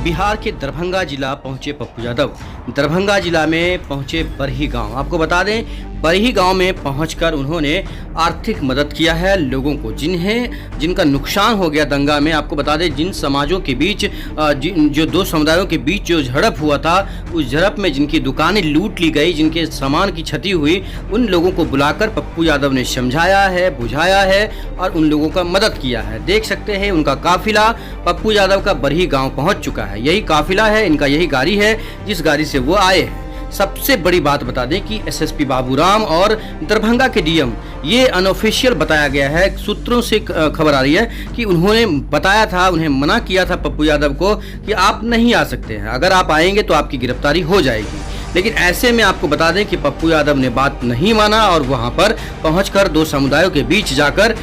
बिहार के दरभंगा जिला पहुंचे पप्पू यादव। दरभंगा जिला में पहुंचे बरही गांव। आपको बता दें, बरही गांव में पहुंचकर उन्होंने आर्थिक मदद किया है लोगों को जिनका नुकसान हो गया दंगा में। आपको बता दें, जिन समाजों के बीच जो दो समुदायों के बीच जो झड़प हुआ था, उस झड़प में जिनकी दुकानें लूट ली गई, जिनके सामान की क्षति हुई, उन लोगों को बुलाकर पप्पू यादव ने समझाया है, बुझाया है और उन लोगों का मदद किया है। देख सकते हैं उनका काफिला पप्पू यादव का बरही गांव पहुंच चुका है। यही काफिला है, इनका यही गाड़ी है जिस गाड़ी से वो आए हैं। सबसे बड़ी बात बता दें कि एसएसपी बाबूराम और दरभंगा के डीएम, ये अनऑफिशियल बताया गया है, सूत्रों से खबर आ रही है कि उन्होंने बताया था, उन्हें मना किया था पप्पू यादव को कि आप नहीं आ सकते हैं, अगर आप आएंगे तो आपकी गिरफ्तारी हो जाएगी। लेकिन ऐसे में आपको बता दें कि पप्पू यादव ने बात नहीं माना और वहां पर पहुंचकर दो समुदायों के बीच जाकर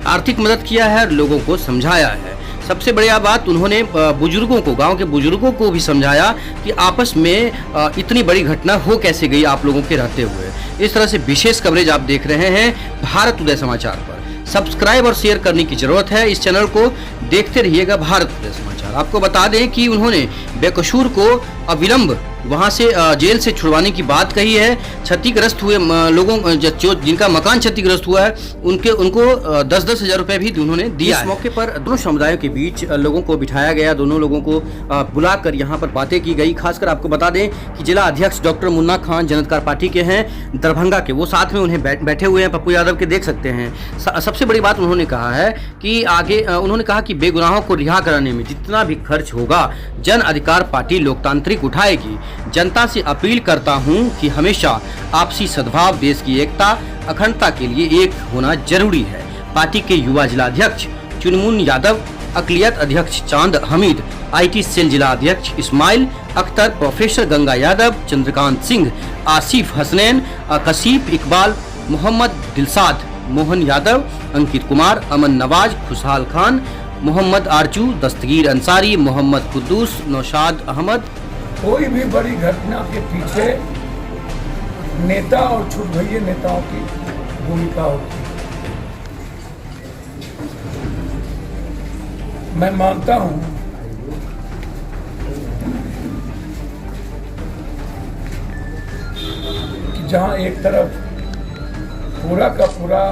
आर्थिक मदद किया है और लोगों को समझाया है। सबसे बढ़िया बात, उन्होंने बुजुर्गों को, गांव के बुजुर्गों को भी समझाया कि आपस में इतनी बड़ी घटना हो कैसे गई आप लोगों के रहते हुए। इस तरह से विशेष कवरेज आप देख रहे हैं भारत उदय समाचार पर। सब्सक्राइब और शेयर करने की जरूरत है, इस चैनल को देखते रहिएगा भारत उदय समाचार। आपको बता दें कि उन्होंने बेकसूर को अविलंब वहां से जेल से छुड़वाने की बात कही है। क्षतिग्रस्त हुए लोगों जिनका मकान क्षतिग्रस्त हुआ है उनको 10-10 हज़ार रुपए भी उन्होंने दिया। इस मौके पर दोनों समुदायों के बीच लोगों को बिठाया गया, दोनों लोगों को बुलाकर यहाँ पर बातें की गई। खासकर आपको बता दें कि जिला अध्यक्ष डॉक्टर मुन्ना खान जनता पार्टी के हैं दरभंगा के, वो साथ में उन्हें बैठे हुए हैं पप्पू यादव के, देख सकते हैं। सबसे बड़ी बात उन्होंने कहा है कि आगे उन्होंने कहा कि बेगुनाहों को रिहा कराने में जितना भी खर्च होगा जन अधिकार पार्टी लोकतांत्रिक उठाएगी। जनता से अपील करता हूं कि हमेशा आपसी सद्भाव, देश की एकता, अखंडता के लिए एक होना जरूरी है। पार्टी के युवा जिला अध्यक्ष चुनमुन यादव, अकलियत अध्यक्ष चांद हमीद, आईटी सेल जिला अध्यक्ष इस्माइल अख्तर, प्रोफेसर गंगा यादव, चंद्रकांत सिंह, आसिफ हसनैन, कसीफ इकबाल, मोहम्मद दिलसाद, मोहन यादव, अंकित कुमार, अमन नवाज, खुशहाल खान, मोहम्मद आरजू, दस्तगीर अंसारी, मोहम्मद कुद्दूस, नौशाद अहमद। कोई भी बड़ी घटना के पीछे नेता और छुटभइये नेताओं की भूमिका होती है। मैं मानता हूं कि जहां एक तरफ पूरा का पूरा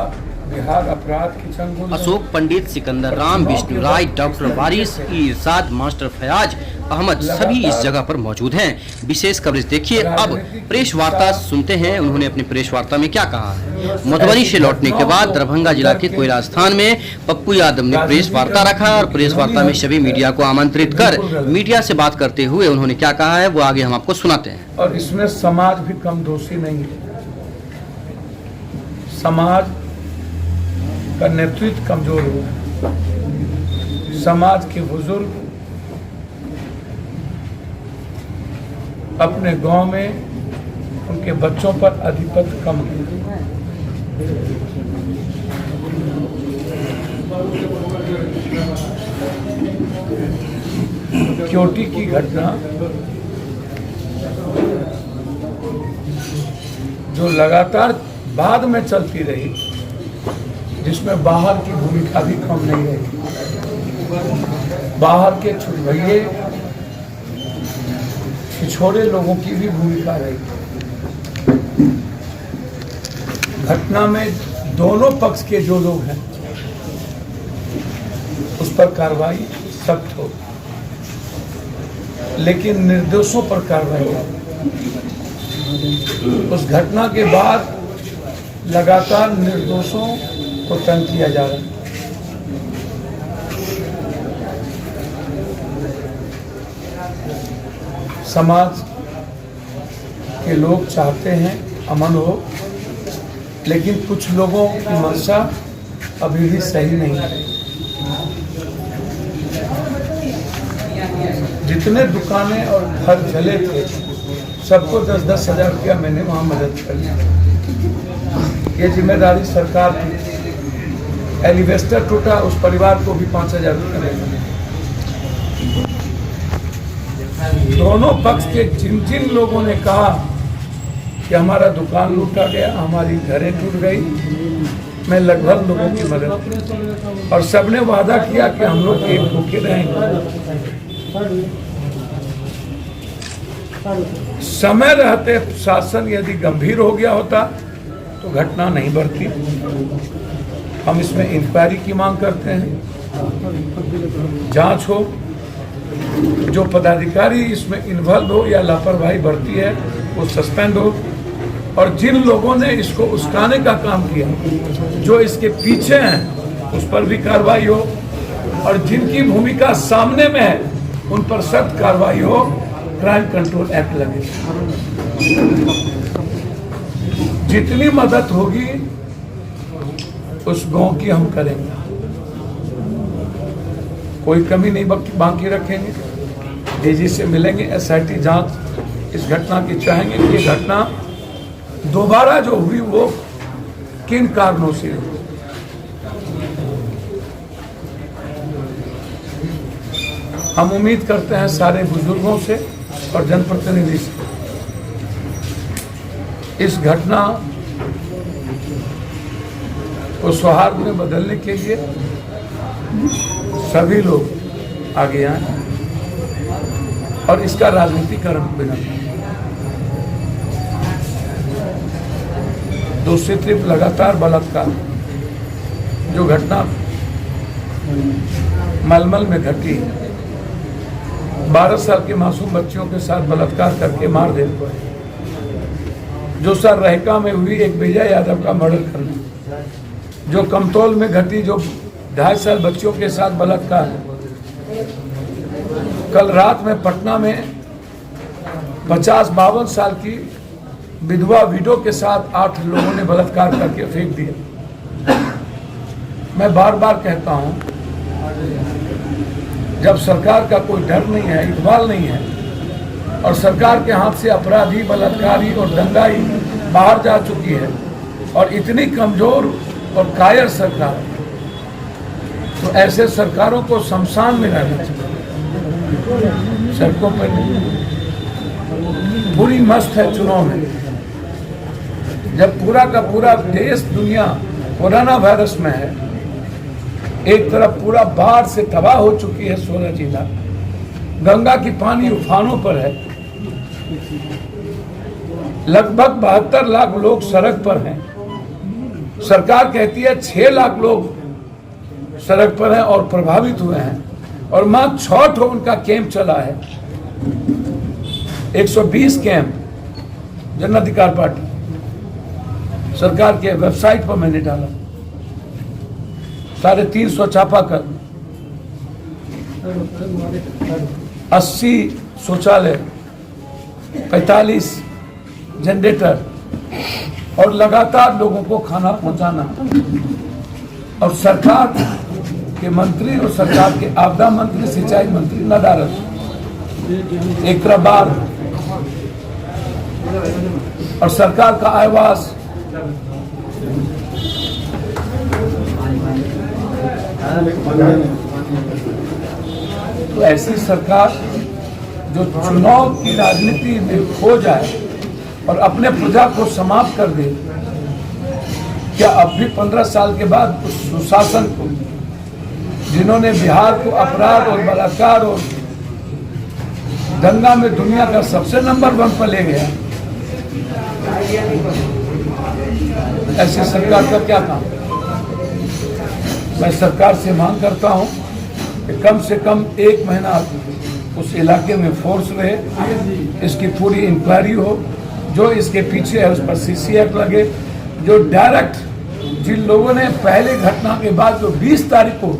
बिहार अपराध की चंगुल, अशोक पंडित, सिकंदर राम, विष्णु राय, डॉक्टर वारिस, इरशाद, मास्टर फयाज अहमद सभी इस जगह पर मौजूद हैं। विशेष कवरेज देखिए। अब प्रेस वार्ता सुनते हैं, उन्होंने अपनी प्रेस वार्ता में क्या कहा है। मधुबनी से लौटने के बाद दरभंगा जिला के कोयला स्थान में पप्पू यादव ने प्रेस वार्ता रखा और प्रेस वार्ता में सभी मीडिया को आमंत्रित कर मीडिया से बात करते हुए उन्होंने क्या कहा है वो आगे हम आपको सुनाते हैं। और इसमें समाज भी कम दोषी नहीं है। समाज का नेतृत्व कमजोर हुआ, समाज के बुजुर्ग अपने गांव में उनके बच्चों पर आधिपत्य कम है। क्योटी की घटना जो लगातार बाद में चलती रही, जिसमें बाहर की भूमिका भी कम नहीं रही, बाहर के छुटभइये पिछोड़े लोगों की भी भूमिका रही। घटना में दोनों पक्ष के जो लोग हैं उस पर कार्रवाई सख्त हो, लेकिन निर्दोषों पर कार्रवाई हो। उस घटना के बाद लगातार निर्दोषों को तंग किया जा रहा है। समाज के लोग चाहते हैं अमन हो, लेकिन कुछ लोगों की मंशा अभी भी सही नहीं है। जितने दुकानें और घर जले थे सबको 10-10 हज़ार रुपया मैंने वहाँ मदद कर दी। ये जिम्मेदारी सरकार की। एलिवेस्टर टूटा, उस परिवार को भी 5,000 रुपया देना। दोनों पक्ष के जिन जिन लोगों ने कहा कि हमारा दुकान लूटा गया, हमारी घरें टूट गई, मैं लगभग लोगों की मदद, और सबने वादा किया कि हम लोग एक होके रहेंगे। समय रहते शासन यदि गंभीर हो गया होता तो घटना नहीं बढ़ती। हम इसमें इंक्वायरी की मांग करते हैं, जांच हो, जो पदाधिकारी इसमें इन्वॉल्व हो या लापरवाही बरती है वो सस्पेंड हो, और जिन लोगों ने इसको उस्काने का काम किया, जो इसके पीछे हैं, उस पर भी कार्रवाई हो, और जिनकी भूमिका सामने में है उन पर सख्त कार्रवाई हो, क्राइम कंट्रोल एक्ट लगे। जितनी मदद होगी उस गांव की हम करेंगे, कोई कमी नहीं बाकी रखेंगे। डीजी से मिलेंगे, एसआईटी जांच इस घटना की चाहेंगे कि ये घटना दोबारा जो हुई वो किन कारणों से हुई। हम उम्मीद करते हैं सारे बुजुर्गों से और जनप्रतिनिधि से इस घटना को सौहार्द में बदलने के लिए सभी लोग आगे आए और इसका राजनीतिकरण बिना। दूसरी तरफ लगातार बलात्कार जो घटना मलमल में घटी, 12 साल के मासूम बच्चियों के साथ बलात्कार करके मार दे, जो सर रहका में हुई एक विजय यादव का मर्डर करना, जो कमतौल में घटी जो 2.5 साल बच्चियों के साथ बलात्कार, कल रात में पटना में 50-52 साल की विधवा विडो के साथ 8 लोगों ने बलात्कार करके फेंक दिया। मैं बार बार कहता हूं, जब सरकार का कोई डर नहीं है, इकबाल नहीं है, और सरकार के हाथ से अपराधी, बलात्कारी और दंगाई बाहर जा चुकी है, और इतनी कमजोर और कायर सरकार, तो ऐसे सरकारों को शमशान में रहना चाहिए, सड़कों पर नहीं। पूरी मस्त है चुनाव में, जब पूरा का पूरा देश दुनिया कोरोना वायरस में है, एक तरफ पूरा बाढ़ से तबाह हो चुकी है 16 जिला, गंगा की पानी उफानों पर है, लगभग 72 लाख लोग सड़क पर हैं, सरकार कहती है 6 लाख लोग सड़क पर हैं और प्रभावित हुए हैं, और मात्र 6 उनका कैंप चला है, 120 कैंप जन अधिकार पार्टी सरकार के वेबसाइट पर मैंने डाला, 350 छापा कर 80 शौचालय, 45 जनरेटर, और लगातार लोगों को खाना पहुंचाना। और सरकार के मंत्री और सरकार के आपदा मंत्री, सिंचाई मंत्री नदारत, एक तरफ बाढ़ और सरकार का आवास, तो ऐसी सरकार जो चुनाव की राजनीति में खो जाए और अपने प्रजा को समाप्त कर दे, क्या अब भी 15 साल के बाद उस सुशासन को, जिन्होंने बिहार को अपराध और बलात्कार और दंगा में दुनिया का सबसे नंबर 1 पर ले गया, ऐसी सरकार का क्या काम? मैं सरकार से मांग करता हूं कि कम से कम 1 महीना उस इलाके में फोर्स रहे, इसकी पूरी इंक्वायरी हो, जो इसके पीछे है उस पर सीसी एक्ट लगे, जो डायरेक्ट जिन लोगों ने पहले घटना के बाद जो 20 तारीख को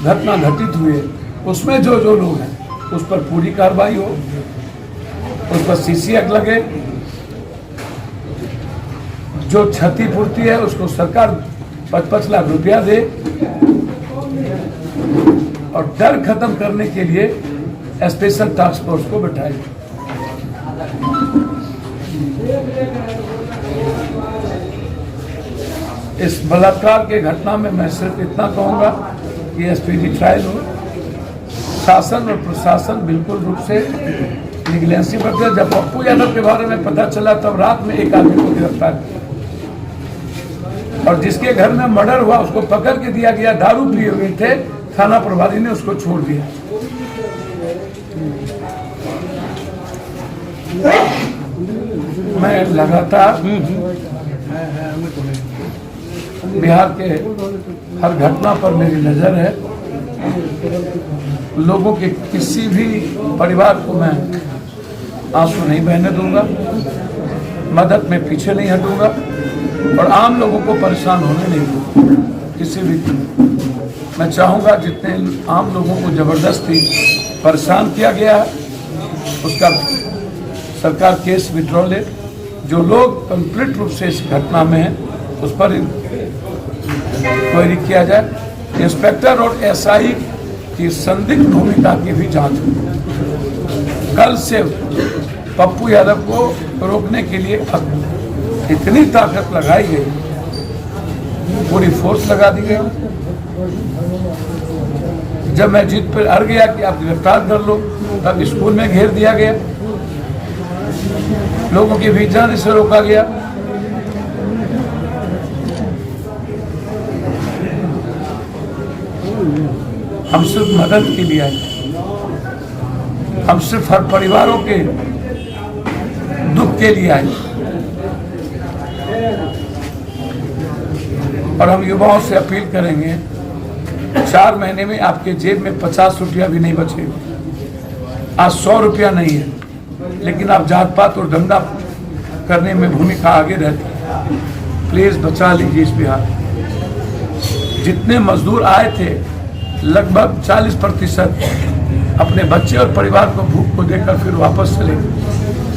घटना घटित हुई है उसमें जो लोग हैं उस पर पूरी कार्रवाई हो, उस पर सीसी एक्ट लगे, जो क्षतिपूर्ति है उसको सरकार 55 लाख रुपया दे, और डर खत्म करने के लिए स्पेशल टास्क फोर्स को बैठाए। इस बलात्कार के घटना में मैं सिर्फ इतना कहूंगा कि एसपीडी ट्रायल हो, शासन और प्रशासन बिल्कुल रूप से निगलेंसी बरते। जब पप्पू यादव के बारे में पता चला तब रात में एक आदमी को गिरफ्तार किया, और जिसके घर में मर्डर हुआ उसको पकड़ के दिया गया, दारू पिए हुए थे, थाना प्रभारी ने उसको छोड़ दिया। मैं लगातार बिहार के हर घटना पर मेरी नज़र है। लोगों के किसी भी परिवार को मैं आंसू नहीं बहने दूंगा, मदद में पीछे नहीं हटूंगा और आम लोगों को परेशान होने नहीं दूंगा किसी भी तरह। मैं चाहूँगा जितने आम लोगों को ज़बरदस्ती परेशान किया गया है उसका सरकार केस विड्रॉ ले। जो लोग कंप्लीट रूप से इस घटना में हैं उस पर क्वेरी किया जाए। इंस्पेक्टर और एसआई की संदिग्ध भूमिका की भी जांच हो। कल से पप्पू यादव को रोकने के लिए इतनी ताकत लगाई गई, पूरी फोर्स लगा दी गई। जब मैं जीत पर अड़ गया कि आप गिरफ्तार कर लो, तब स्कूल में घेर दिया गया, लोगों के बीच जाने से रोका गया। हम सिर्फ मदद के लिए आए, हम सिर्फ हर परिवारों के दुख के लिए आए और हम युवाओं से अपील करेंगे 4 महीने में आपके जेब में 50 रुपया भी नहीं बचेगा। आज 100 रुपया नहीं है, लेकिन आप जात पात और दंगा करने में भूमिका आगे रहती है। प्लीज बचा लीजिए इस बिहार। जितने मजदूर आए थे लगभग 40% अपने बच्चे और परिवार को भूख को देकर फिर वापस चले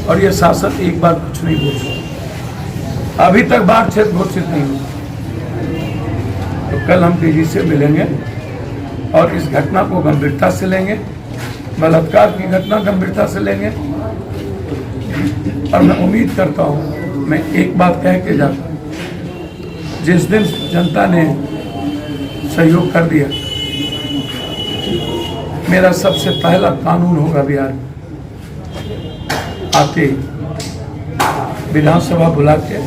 और ये शासन एक बार कुछ नहीं बोल सकता। अभी तक बाढ़ क्षेत्र घोषित नहीं हुई। तो कल हम तेजी से मिलेंगे और इस घटना को गंभीरता से लेंगे, बलात्कार की घटना गंभीरता से लेंगे और मैं उम्मीद करता हूँ, मैं एक बात कह के जाता हूँ, जिस दिन जनता ने सहयोग कर दिया, मेरा सबसे पहला कानून होगा बिहार में। आते विधानसभा बुला के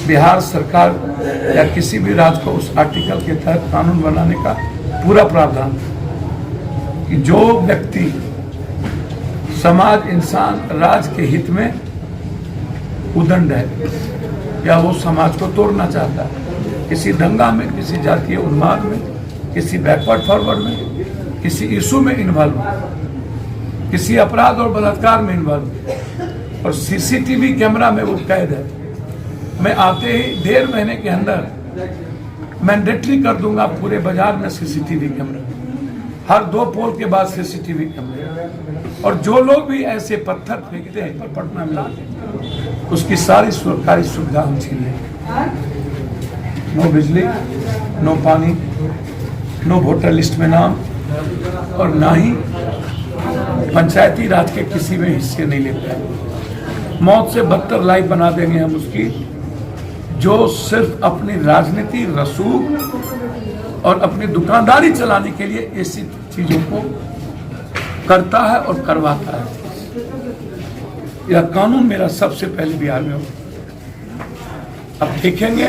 बिहार सरकार या किसी भी राज्य को उस आर्टिकल के तहत कानून बनाने का पूरा प्रावधान कि जो व्यक्ति समाज, इंसान, राज्य के हित में उदंड है या वो समाज को तोड़ना चाहता है, किसी दंगा में, किसी जातीय उन्माद में, किसी बैकवर्ड फॉरवर्ड में, किसी इशू में इन्वॉल्व, किसी अपराध और बलात्कार में इन्वॉल्व और सीसीटीवी कैमरा में वो कैद है, मैं आते ही 1.5 महीने के अंदर मैंडेटरी कर दूंगा पूरे बाजार में सीसीटीवी कैमरा, हर 2 पोल के बाद सीसीटीवी कैमरा। और जो लोग भी ऐसे पत्थर फेंकते हैं पर पटना में उसकी सारी सरकारी सुविधा हम छीन लेंगे। नो बिजली, नो पानी, नो वोटर लिस्ट में नाम और ना ही पंचायती राज के किसी में हिस्से नहीं ले पाए। मौत से बदतर लाइफ बना देंगे हम उसकी, जो सिर्फ अपनी राजनीति, रसूख और अपनी दुकानदारी चलाने के लिए ऐसी चीजों को करता है और करवाता है। यह कानून मेरा सबसे पहले बिहार में होगा। अब देखेंगे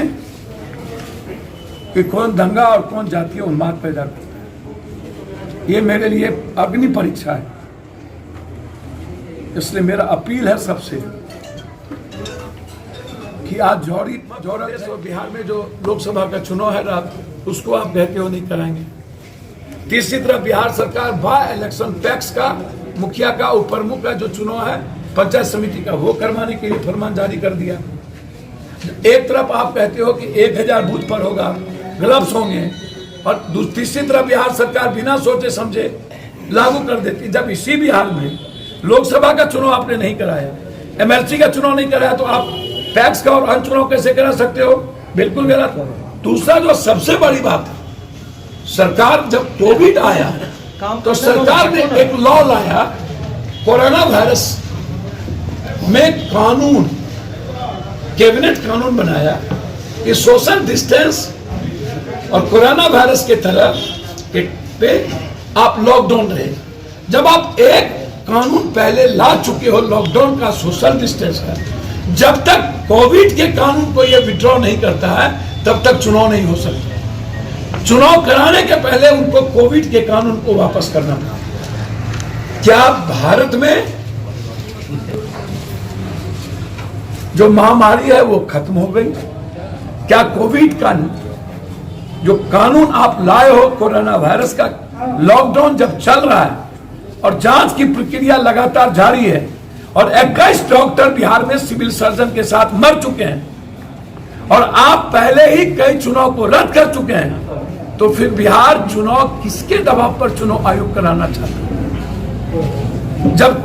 कि कौन दंगा और कौन जातीय उन्माद पैदा करता है। ये मेरे लिए अग्नि परीक्षा है। इसलिए मेरा अपील है सबसे कि आज जौहरी बिहार में जो लोकसभा का चुनाव है रात, उसको आप कहते हो नहीं कराएंगे। तीसरी तरफ बिहार सरकार बाय इलेक्शन पैक्स का, मुखिया का, उप प्रमुख का जो चुनाव है पंचायत समिति का, वो करवाने के लिए फरमान जारी कर दिया। एक तरफ आप कहते हो कि 1000 बूथ पर होगा, ग्लव्स होंगे, और तीसरी तरफ बिहार सरकार बिना सोचे समझे लागू कर देती। जब इसी बिहार में लोकसभा का चुनाव आपने नहीं कराया, एमएलसी का चुनाव नहीं कराया, तो आप पैक्स का और अन्य चुनाव कैसे करा सकते हो? बिल्कुल गलत। दूसरा जो सबसे बड़ी बात है, सरकार जब कोविड आया तो सरकार ने एक लॉ लाया, कोरोना वायरस में कानून, कैबिनेट कानून बनाया कि सोशल डिस्टेंस और कोरोना वायरस के तरफ पे आप लॉकडाउन रहे। जब आप एक कानून पहले ला चुके हो लॉकडाउन का, सोशल डिस्टेंस का, जब तक कोविड के कानून को ये विड्रॉ नहीं करता है तब तक चुनाव नहीं हो सकता। चुनाव कराने के पहले उनको कोविड के कानून को वापस करना पड़ा। क्या भारत में जो महामारी है वो खत्म हो गई? क्या कोविड का जो कानून आप लाए हो, कोरोना वायरस का लॉकडाउन जब चल रहा है और जांच की प्रक्रिया लगातार जारी है और 21 डॉक्टर बिहार में सिविल सर्जन के साथ मर चुके हैं और आप पहले ही कई चुनाव को रद्द कर चुके हैं, तो फिर बिहार चुनाव किसके दबाव पर चुनाव आयोग कराना चाहता है? जब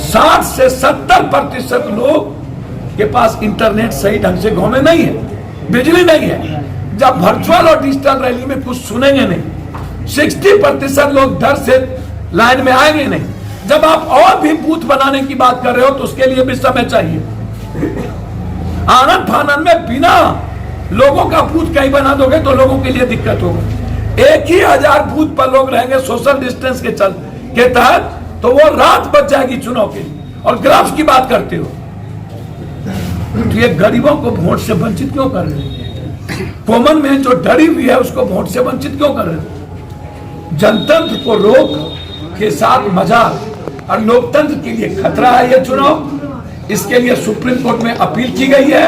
60 से 70% लोग के पास इंटरनेट सही ढंग से गांव में नहीं है, बिजली नहीं है, जब वर्चुअल और डिजिटल रैली में कुछ सुनेंगे नहीं, 60% लोग डर से लाइन में आएंगे नहीं, जब आप और भी बूथ बनाने की बात कर रहे हो तो उसके लिए भी समय चाहिए। आनंद फानंद में बिना लोगों का बूथ कहीं बना दोगे तो लोगों के लिए दिक्कत होगी। एक ही 1000 बूथ पर लोग रहेंगे सोशल डिस्टेंस के तहत, तो वो रात बच जाएगी चुनाव के लिए। और ग्राफ्स की बात करते हो तो ये गरीबों को वोट से वंचित क्यों कर रहे हो? कॉमन मैन जो डरी हुई है उसको वोट से वंचित क्यों कर रहे हो? जनतंत्र को रोक के साथ मजाक और लोकतंत्र के लिए खतरा है ये चुनाव। इसके लिए सुप्रीम कोर्ट में अपील की गई है।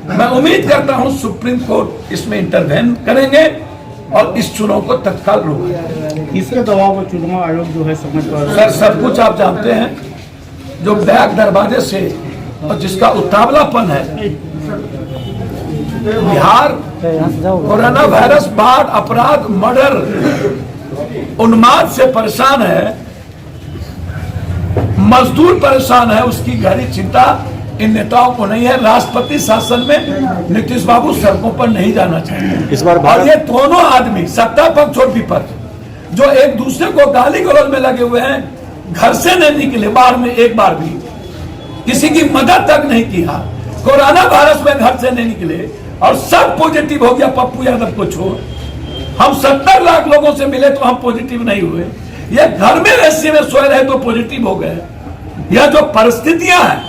मैं उम्मीद करता हूं सुप्रीम कोर्ट इसमें इंटरवेन करेंगे और इस चुनाव को तत्काल रोकेंगे। किसके दबाव में चुनाव आयोग जो है समझ पा रहा है? सर सब कुछ आप जानते हैं। जो बैक दरवाजे से और जिसका उतावलापन है, बिहार कोरोना वायरस, बाढ़, अपराध, मर्डर, उन्माद से परेशान है, मजदूर परेशान है, उसकी गहरी चिंता इन नेताओं को नहीं है। राष्ट्रपति शासन में नीतीश बाबू सड़कों पर नहीं जाना चाहिए इस बार। और ये दोनों आदमी सत्ता पक्ष और विपक्ष जो एक दूसरे को गाली गलौज में लगे हुए हैं, घर से नहीं निकले, बाढ़ में एक बार भी किसी की मदद तक नहीं किया, कोरोना वायरस में घर से नहीं निकले और सब पॉजिटिव हो गया। पप्पू यादव को छोड़, हम 70 लाख लोगों से मिले तो हम पॉजिटिव नहीं हुए। ये घर में ऐसे में सोए रहे तो पॉजिटिव हो गए। यह जो परिस्थितियां हैं,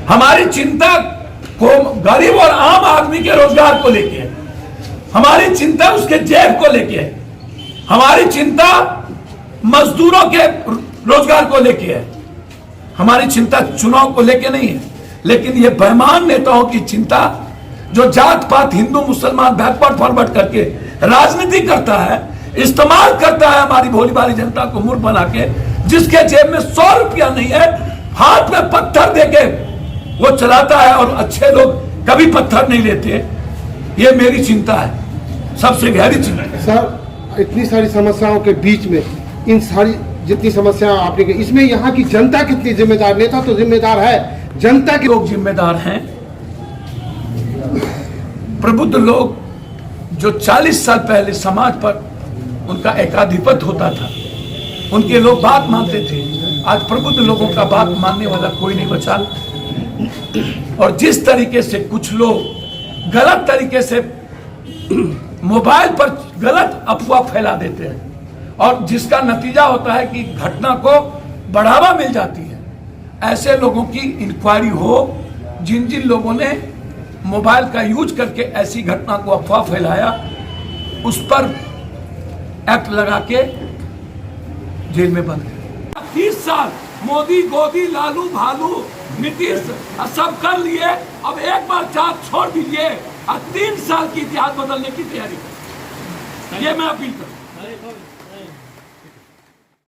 हमारी चिंता को गरीब और आम आदमी के रोजगार को लेके है, हमारी चिंता उसके जेब को लेके है, हमारी चिंता मजदूरों के रोजगार को लेके है, हमारी चिंता चुनाव को लेके नहीं है। लेकिन ये बेईमान नेताओं की चिंता जो जात पात, हिंदू मुसलमान बैकवर्ड फॉरवर्ड करके राजनीति करता है, इस्तेमाल करता है हमारी भोली भाली जनता को मूर्ख बना के, जिसके जेब में 100 रुपया नहीं है, हाथ में पत्थर देके वो चलाता है और अच्छे लोग कभी पत्थर नहीं लेते। ये मेरी चिंता है, सबसे गहरी चिंता। सर, इतनी सारी समस्याओं के बीच में इन सारी जितनी समस्याएं आपने की, इसमें यहाँ की जनता कितनी जिम्मेदार? नेता तो जिम्मेदार है, जनता के लोग जिम्मेदार हैं। प्रबुद्ध लोग जो 40 साल पहले समाज पर उनका एकाधिपत्य होता था, उनके लोग बात मानते थे। आज प्रबुद्ध लोगों का बात मानने वाला कोई नहीं बचा। और जिस तरीके से कुछ लोग गलत तरीके से मोबाइल पर गलत अफवाह फैला देते हैं और जिसका नतीजा होता है कि घटना को बढ़ावा मिल जाती है, ऐसे लोगों की इंक्वायरी हो। जिन जिन लोगों ने मोबाइल का यूज करके ऐसी घटना को अफवाह फैलाया, उस पर एक्ट लगा के जेल में बंद कर। 30 साल मोदी, गोदी, लालू, भालू, नीतीश सब कर लिए, अब एक बार चार्ज छोड़ दीजिए और 3 साल की इतिहास बदलने की तैयारी करें। ये मैं अपील करूं।